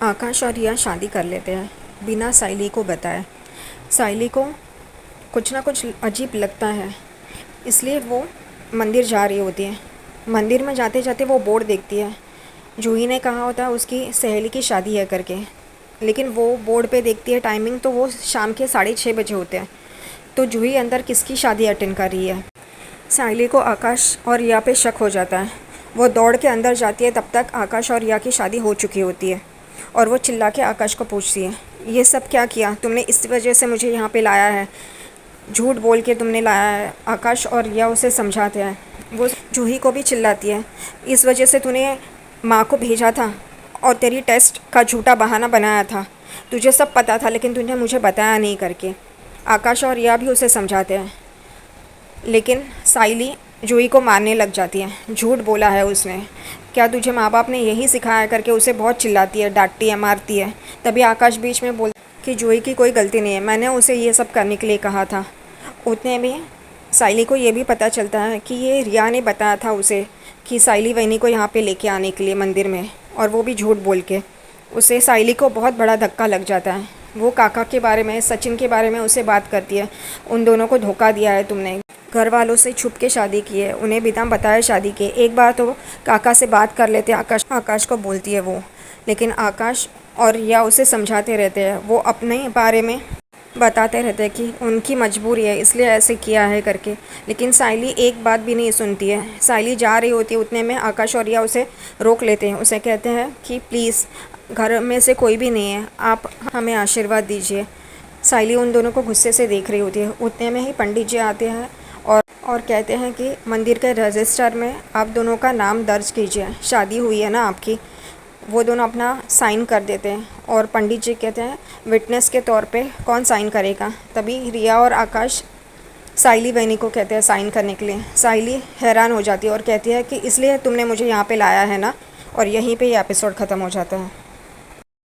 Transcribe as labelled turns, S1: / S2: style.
S1: आकाश और रिया शादी कर लेते हैं बिना साइली को बताए। साइली को कुछ ना कुछ अजीब लगता है, इसलिए वो मंदिर जा रही होती है। मंदिर में जाते जाते वो बोर्ड देखती है। जूही ने कहा होता है उसकी सहेली की शादी है करके, लेकिन वो बोर्ड पे देखती है टाइमिंग, तो वो शाम के 6:30 बजे होते हैं। तो जूही अंदर किसकी शादी अटेंड कर रही है। साइली को आकाश और रिया पे शक हो जाता है। वो दौड़ के अंदर जाती है, तब तक आकाश और रिया की शादी हो चुकी होती है। और वो चिल्ला के आकाश को पूछती है, ये सब क्या किया तुमने? इस वजह से मुझे यहाँ पे लाया है, झूठ बोल के तुमने लाया है। आकाश और रिया उसे समझाते हैं। वो जूही को भी चिल्लाती है, इस वजह से तूने माँ को भेजा था और तेरी टेस्ट का झूठा बहाना बनाया था। तुझे सब पता था, लेकिन तूने मुझे बताया नहीं करके। आकाश और रिया भी उसे समझाते हैं, लेकिन साइली जूही को मारने लग जाती है। झूठ बोला है उसने, क्या तुझे माँ बाप ने यही सिखाया करके उसे बहुत चिल्लाती है, डांटती है, मारती है। तभी आकाश बीच में बोल कि जूही की कोई गलती नहीं है, मैंने उसे ये सब करने के लिए कहा था। उतने में साइली को ये भी पता चलता है कि ये रिया ने बताया था उसे कि साइली वैनी को यहाँ पे लेके आने के लिए मंदिर में, और वो भी झूठ बोल के। उसे साइली को बहुत बड़ा धक्का लग जाता है। वो काका के बारे में, सचिन के बारे में उसे बात करती है, उन दोनों को धोखा दिया है तुमने, घर वालों से छुप के शादी की है, उन्हें बिना बताए शादी की। एक बार तो काका से बात कर लेते आकाश को बोलती है वो। लेकिन आकाश और रिया उसे समझाते रहते हैं, वो अपने बारे में बताते रहते हैं कि उनकी मजबूरी है इसलिए ऐसे किया है करके। लेकिन साइली एक बात भी नहीं सुनती है। साइली जा रही होती है, उतने में आकाश और रिया उसे रोक लेते हैं। उसे कहते हैं कि प्लीज़, घर में से कोई भी नहीं है, आप हमें आशीर्वाद दीजिए। साइली उन दोनों को गुस्से से देख रही होती है। उतने में ही पंडित जी आते हैं और कहते हैं कि मंदिर के रजिस्टर में आप दोनों का नाम दर्ज कीजिए, शादी हुई है ना आपकी। वो दोनों अपना साइन कर देते हैं और पंडित जी कहते हैं विटनेस के तौर पे कौन साइन करेगा। तभी रिया और आकाश साइली वैनी को कहते हैं साइन करने के लिए। साइली हैरान हो जाती है और कहती है कि इसलिए तुमने मुझे यहाँ पे लाया है ना। और यहीं पे ये एपिसोड ख़त्म हो जाता है।